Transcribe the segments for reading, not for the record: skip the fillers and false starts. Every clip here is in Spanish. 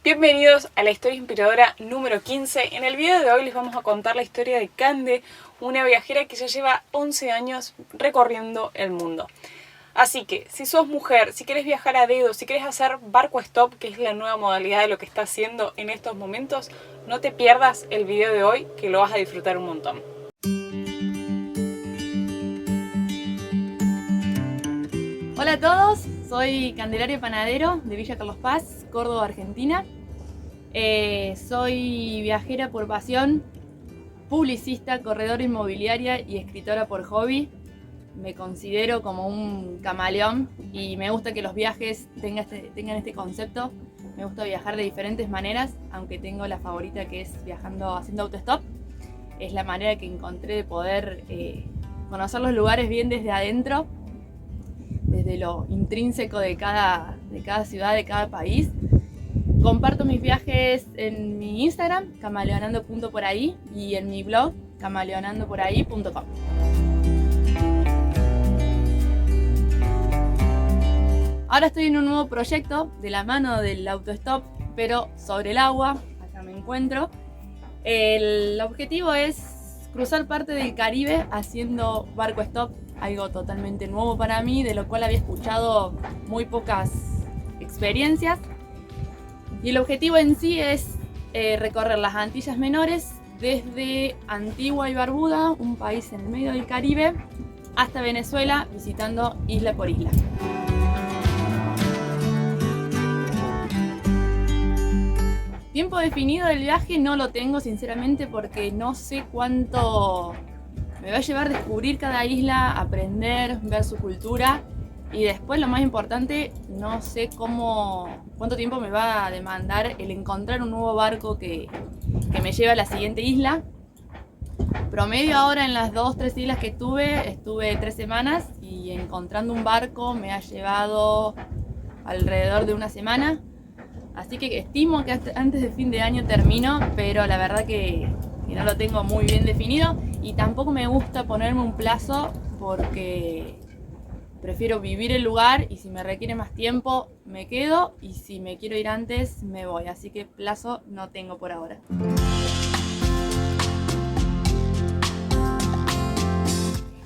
Bienvenidos a la historia inspiradora número 15. En el video de hoy les vamos a contar la historia de Cande, una viajera que ya lleva 11 años recorriendo el mundo. Así que, si sos mujer, si querés viajar a dedo, si querés hacer barco stop, que es la nueva modalidad de lo que está haciendo en estos momentos, no te pierdas el video de hoy, que lo vas a disfrutar un montón. Hola a todos, soy Candelaria Panadero de Villa Carlos Paz, Córdoba, Argentina. Soy viajera por pasión, publicista, corredora inmobiliaria y escritora por hobby. Me considero como un camaleón y me gusta que los viajes tengan este concepto. Me gusta viajar de diferentes maneras, aunque tengo la favorita que es haciendo autostop. Es la manera que encontré de poder conocer los lugares bien desde adentro, desde lo intrínseco de cada ciudad, de cada país. Comparto mis viajes en mi Instagram, camaleonando.porahí, y en mi blog, camaleonandoporahí.com. Ahora estoy en un nuevo proyecto de la mano del autostop, pero sobre el agua. Acá me encuentro. El objetivo es cruzar parte del Caribe haciendo barco stop, algo totalmente nuevo para mí, de lo cual había escuchado muy pocas experiencias. Y el objetivo en sí es recorrer las Antillas Menores desde Antigua y Barbuda, un país en el medio del Caribe, hasta Venezuela, visitando isla por isla. Tiempo definido del viaje no lo tengo, sinceramente, porque no sé cuánto me va a llevar descubrir cada isla, aprender, ver su cultura, y después, lo más importante, no sé cuánto tiempo me va a demandar el encontrar un nuevo barco que me lleve a la siguiente isla. Promedio ahora en las 2-3 islas que estuve 3 semanas, y encontrando un barco me ha llevado alrededor de una semana. Así que estimo que antes de fin de año termino, pero la verdad que no lo tengo muy bien definido, y tampoco me gusta ponerme un plazo porque prefiero vivir el lugar, y si me requiere más tiempo me quedo, y si me quiero ir antes me voy. Así que plazo no tengo por ahora.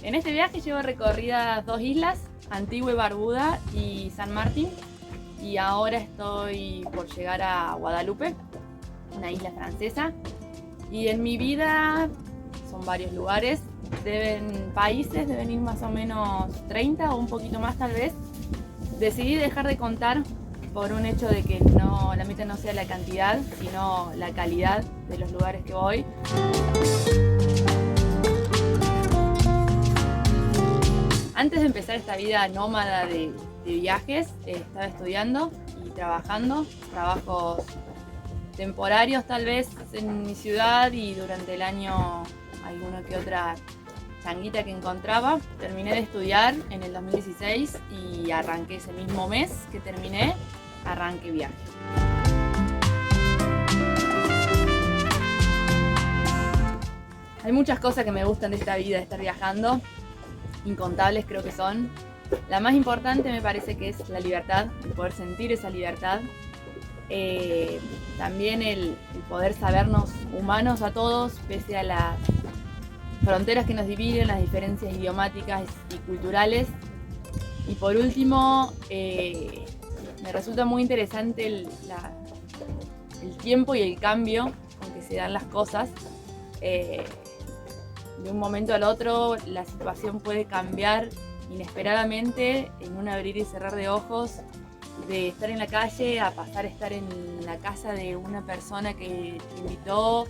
En este viaje llevo recorridas 2 islas, Antigua y Barbuda y San Martín. Y ahora estoy por llegar a Guadalupe, una isla francesa. Y en mi vida son varios lugares, deben ir más o menos 30 o un poquito más tal vez. Decidí dejar de contar por un hecho de que la meta no sea la cantidad, sino la calidad de los lugares que voy. Antes de empezar esta vida nómada de viajes, estaba estudiando y trabajando, trabajos temporarios tal vez en mi ciudad, y durante el año alguna que otra changuita que encontraba. Terminé de estudiar en el 2016 y arranqué ese mismo mes que terminé, arranqué viaje. Hay muchas cosas que me gustan de esta vida, de estar viajando, incontables creo que son. La más importante me parece que es la libertad, el poder sentir esa libertad. También el poder sabernos humanos a todos, pese a las fronteras que nos dividen, las diferencias idiomáticas y culturales. Y por último, me resulta muy interesante el tiempo y el cambio con que se dan las cosas. De un momento al otro la situación puede cambiar inesperadamente, en un abrir y cerrar de ojos, de estar en la calle a pasar a estar en la casa de una persona que te invitó,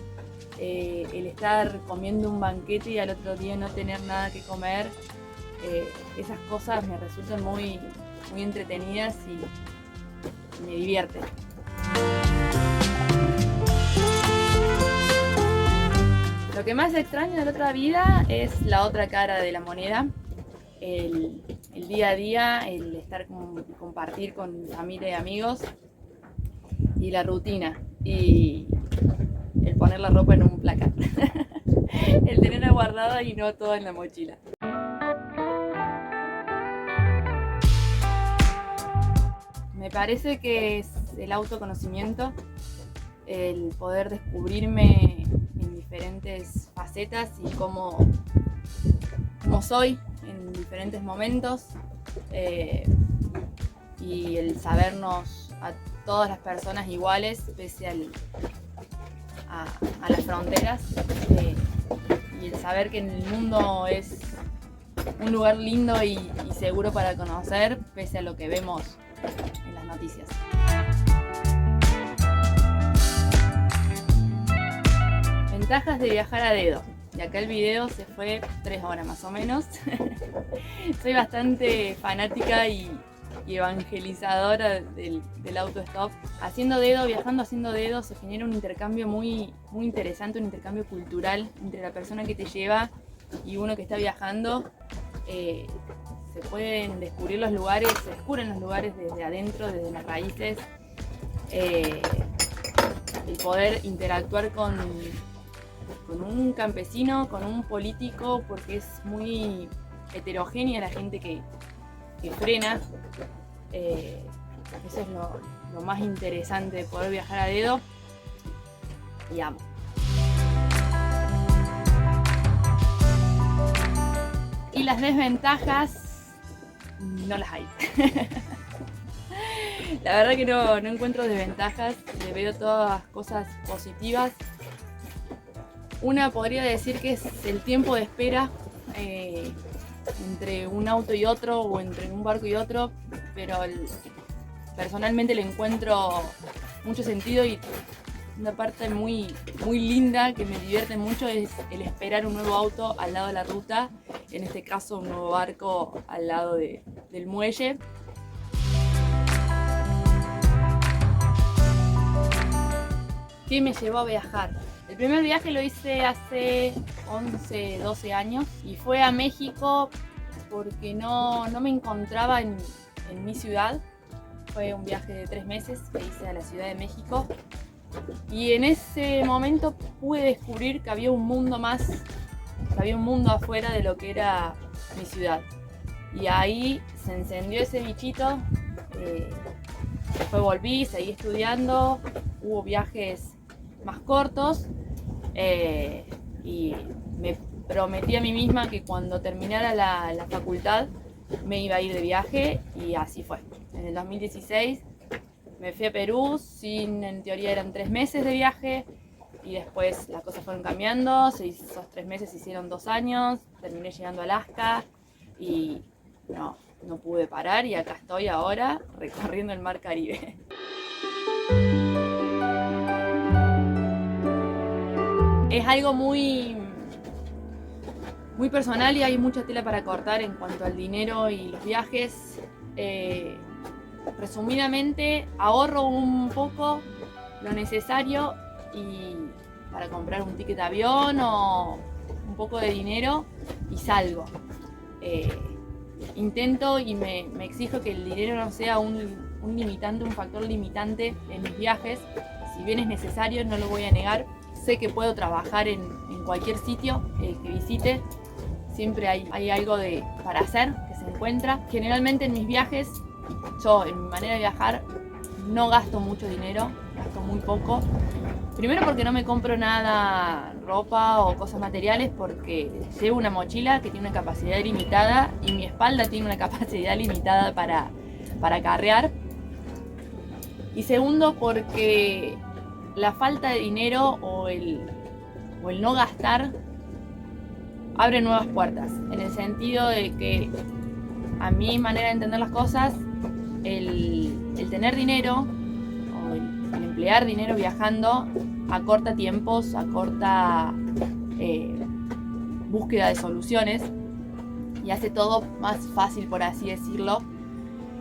el estar comiendo un banquete y al otro día no tener nada que comer. Esas cosas me resultan muy, muy entretenidas y me divierten. Lo que más extraño de la otra vida es la otra cara de la moneda. El día a día, el estar compartir con familia y amigos, y la rutina, y el poner la ropa en un placar. El tenerla guardada y no todo en la mochila. Me parece que el autoconocimiento, el poder descubrirme en diferentes facetas y cómo soy en diferentes momentos, y el sabernos a todas las personas iguales pese a las fronteras, y el saber que en el mundo es un lugar lindo y seguro para conocer pese a lo que vemos en las noticias. Ventajas de viajar a dedo. Y acá el video se fue 3 horas más o menos. Soy bastante fanática y evangelizadora del autostop. Viajando haciendo dedo, se genera un intercambio muy interesante, un intercambio cultural entre la persona que te lleva y uno que está viajando. Se pueden descubrir los lugares, se descubren los lugares desde adentro, desde las raíces. El poder interactuar con un campesino, con un político, porque es muy heterogénea la gente que frena. Eso es lo más interesante de poder viajar a dedo, y amo. Y las desventajas no las hay. La verdad que no encuentro desventajas, le veo todas cosas positivas. Una podría decir que es el tiempo de espera entre un auto y otro, o entre un barco y otro, pero personalmente le encuentro mucho sentido, y una parte muy linda que me divierte mucho es el esperar un nuevo auto al lado de la ruta, en este caso un nuevo barco al lado del muelle. ¿Qué me llevó a viajar? El primer viaje lo hice hace 11, 12 años y fue a México porque no me encontraba en mi ciudad. Fue un viaje de 3 meses que hice a la Ciudad de México, y en ese momento pude descubrir que había un mundo afuera de lo que era mi ciudad. Y ahí se encendió ese bichito. Después volví, seguí estudiando, hubo viajes más cortos, y me prometí a mí misma que cuando terminara la facultad me iba a ir de viaje, y así fue. En el 2016 me fui a Perú, en teoría eran 3 meses de viaje, y después las cosas fueron cambiando, esos 3 meses se hicieron 2 años, terminé llegando a Alaska y no pude parar, y acá estoy ahora recorriendo el mar Caribe. Es algo muy personal y hay mucha tela para cortar en cuanto al dinero y los viajes. Resumidamente, ahorro un poco lo necesario y para comprar un ticket de avión o un poco de dinero, y salgo. Intento y me exijo que el dinero no sea un limitante, un factor limitante en mis viajes. Si bien es necesario, no lo voy a negar. Sé que puedo trabajar en cualquier sitio que visite. Siempre hay algo para hacer que se encuentra. Generalmente en mis viajes, yo en mi manera de viajar no gasto mucho dinero, gasto muy poco. Primero porque no me compro nada, ropa o cosas materiales, porque llevo una mochila que tiene una capacidad limitada y mi espalda tiene una capacidad limitada para carrear. Y segundo porque la falta de dinero o el no gastar abre nuevas puertas, en el sentido de que a mi manera de entender las cosas, el tener dinero o el emplear dinero viajando acorta tiempos, acorta búsqueda de soluciones y hace todo más fácil, por así decirlo.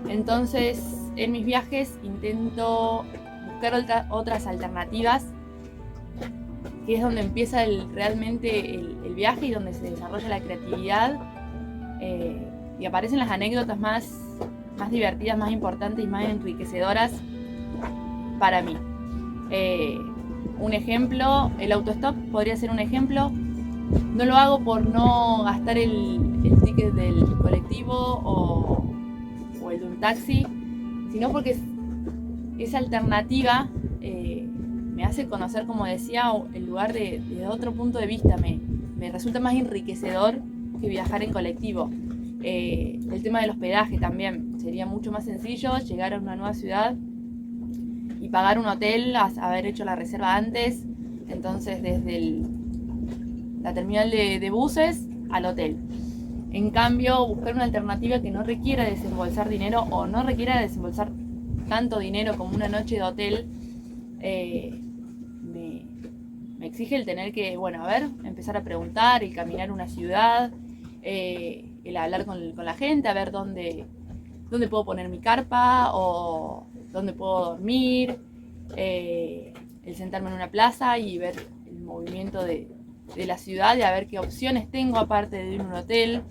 Entonces, en mis viajes intento buscar otras alternativas, que es donde empieza realmente el viaje y donde se desarrolla la creatividad, y aparecen las anécdotas más divertidas, más importantes y más enriquecedoras para mí. Un ejemplo, el autostop podría ser un ejemplo. No lo hago por no gastar el ticket del colectivo o el de un taxi, sino porque esa alternativa me hace conocer, como decía, el lugar de otro punto de vista. Me resulta más enriquecedor que viajar en colectivo. El tema del hospedaje también. Sería mucho más sencillo llegar a una nueva ciudad y pagar un hotel, haber hecho la reserva antes. Entonces desde la terminal de buses al hotel. En cambio, buscar una alternativa que no requiera desembolsar dinero o no requiera desembolsar tanto dinero como una noche de hotel, me exige el tener que, empezar a preguntar, el caminar una ciudad, el hablar con la gente, a ver dónde puedo poner mi carpa o dónde puedo dormir, el sentarme en una plaza y ver el movimiento de la ciudad y a ver qué opciones tengo aparte de ir a un hotel.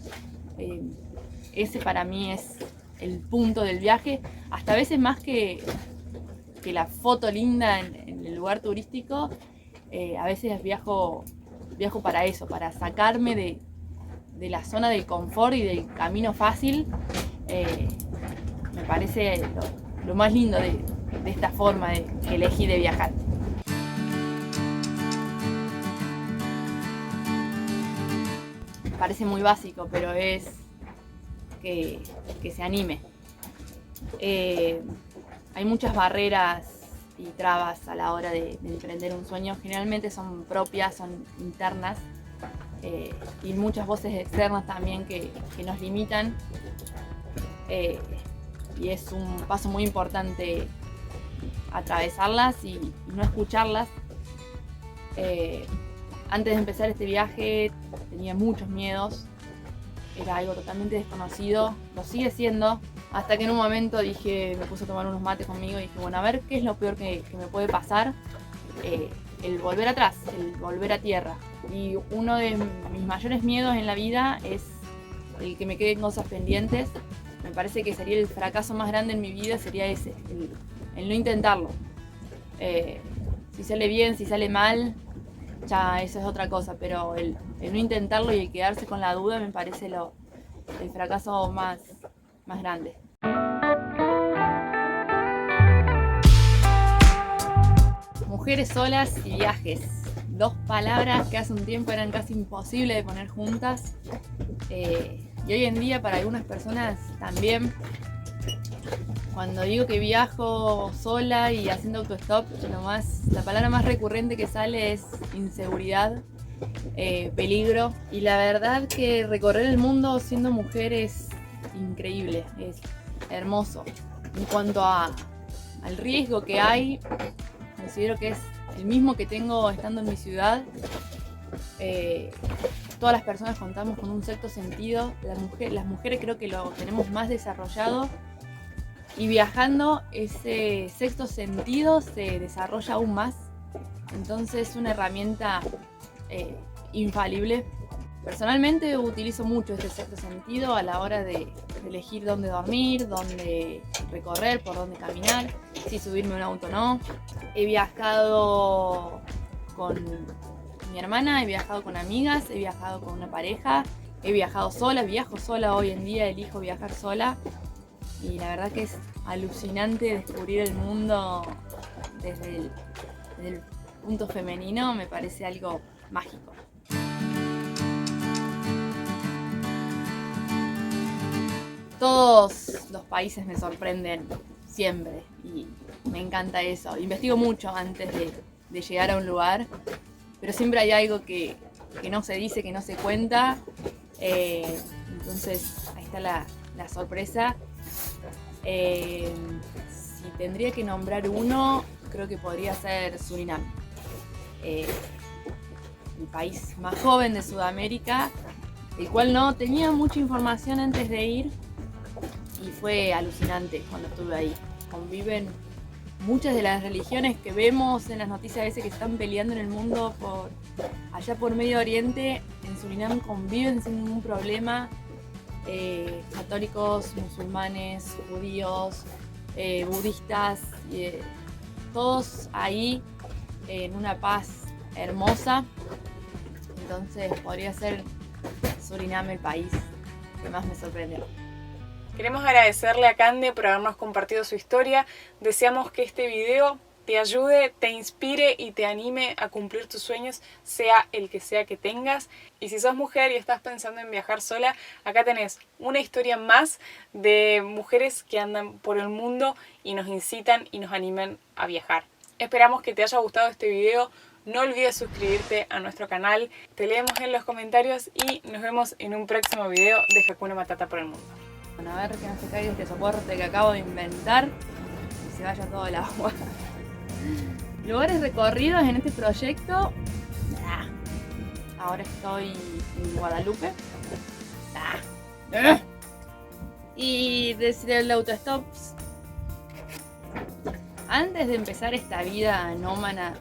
Ese para mí es el punto del viaje, hasta a veces más que la foto linda en el lugar turístico. A veces viajo para eso, para sacarme de la zona del confort y del camino fácil. Me parece lo más lindo de esta forma que elegí de viajar. Parece muy básico, pero es que se anime. Hay muchas barreras y trabas a la hora de emprender un sueño. Generalmente son propias, son internas, y muchas voces externas también que nos limitan. Y es un paso muy importante atravesarlas y no escucharlas. Antes de empezar este viaje tenía muchos miedos, era algo totalmente desconocido, lo sigue siendo, hasta que en un momento me puse a tomar unos mates conmigo y dije, bueno, a ver qué es lo peor que me puede pasar. El volver atrás, el volver a tierra. Y uno de mis mayores miedos en la vida es el que me queden cosas pendientes. Me parece que sería el fracaso más grande en mi vida, sería ese, el no intentarlo. Si sale bien, si sale mal, ya eso es otra cosa, pero el no intentarlo y el quedarse con la duda me parece el fracaso más grande. Mujeres solas y viajes. Dos palabras que hace un tiempo eran casi imposibles de poner juntas. Y hoy en día para algunas personas también. Cuando digo que viajo sola y haciendo autostop, la palabra más recurrente que sale es inseguridad, peligro. Y la verdad que recorrer el mundo siendo mujer es increíble, es hermoso. En cuanto al riesgo que hay, considero que es el mismo que tengo estando en mi ciudad. Todas las personas contamos con un sexto sentido. Las mujeres creo que lo tenemos más desarrollado. Y viajando, ese sexto sentido se desarrolla aún más. Entonces es una herramienta infalible. Personalmente utilizo mucho este sexto sentido a la hora de elegir dónde dormir, dónde recorrer, por dónde caminar, si subirme a un auto o no. He viajado con mi hermana, he viajado con amigas, he viajado con una pareja, he viajado sola, viajo sola hoy en día, elijo viajar sola. Y la verdad que es alucinante descubrir el mundo desde el punto femenino, me parece algo mágico. Todos los países me sorprenden siempre y me encanta eso. Investigo mucho antes de llegar a un lugar, pero siempre hay algo que no se dice, que no se cuenta. Entonces ahí está la sorpresa. Si tendría que nombrar uno, creo que podría ser Surinam, el país más joven de Sudamérica, el cual no tenía mucha información antes de ir y fue alucinante cuando estuve ahí. Conviven muchas de las religiones que vemos en las noticias a veces que están peleando en el mundo allá por Medio Oriente. En Surinam conviven sin ningún problema. Católicos, musulmanes, judíos, budistas, todos ahí en una paz hermosa. Entonces podría ser Surinam el país que más me sorprendió. Queremos agradecerle a Cande por habernos compartido su historia. Deseamos que este video te ayude, te inspire y te anime a cumplir tus sueños, sea el que sea que tengas. Y si sos mujer y estás pensando en viajar sola, acá tenés una historia más de mujeres que andan por el mundo y nos incitan y nos animan a viajar. Esperamos que te haya gustado este video. No olvides suscribirte a nuestro canal. Te leemos en los comentarios y nos vemos en un próximo video de Hakuna Matata por el mundo. Bueno, a ver que no se caiga este soporte que acabo de inventar y se vaya todo el agua. Lugares recorridos en este proyecto. Ahora estoy en Guadalupe. Y desde el autostop. Antes de empezar esta vida nómada